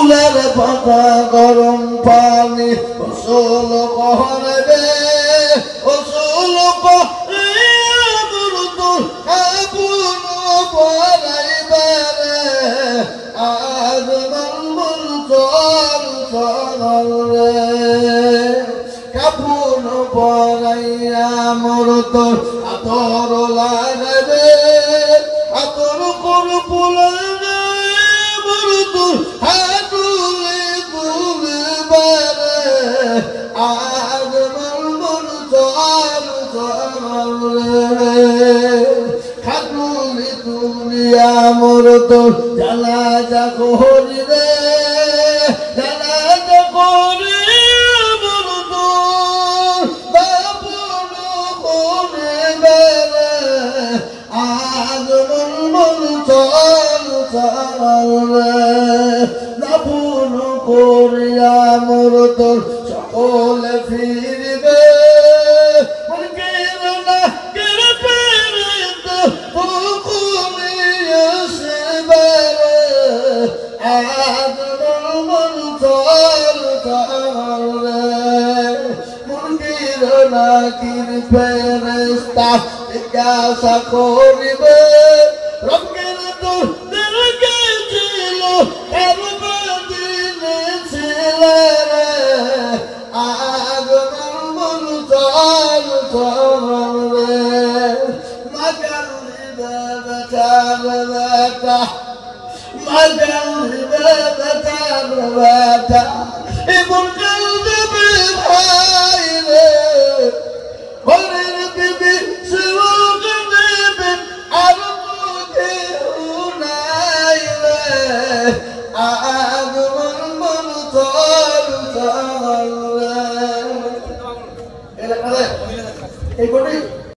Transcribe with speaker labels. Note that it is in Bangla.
Speaker 1: ফুলের পাতা গরম পানি গোসল করবে গোসল করে মুরতুল কাপুন পরাইবে রে আজ মঙ্গল চল চল রে কাপুন পরাইয়া মুরতুল আতর লাগবে আতর কোন ফুলে মুরতুল হাতুলে তুলবে রে আজ মঙ্গল চল চল রে খাতুলে তুলিয়া মুরতুল জানাজা করিবে জানাজা করি মুরতুল দাফন করিবে রে আজ মঙ্গল চল চল রে দাফন করিয়া মুরতুল সকলে ফিরবে আজ মঙ্গল চল চল রে মুরগির নাকির ফেরেশতা জিজ্ঞাসা করিবে রঙের তোদের কে ছিল কারবাদিনে ছিল রে আজ মঙ্গল চল চল রে মাগালিবে বেচার বেটা মাগালিবে বেচার বেটা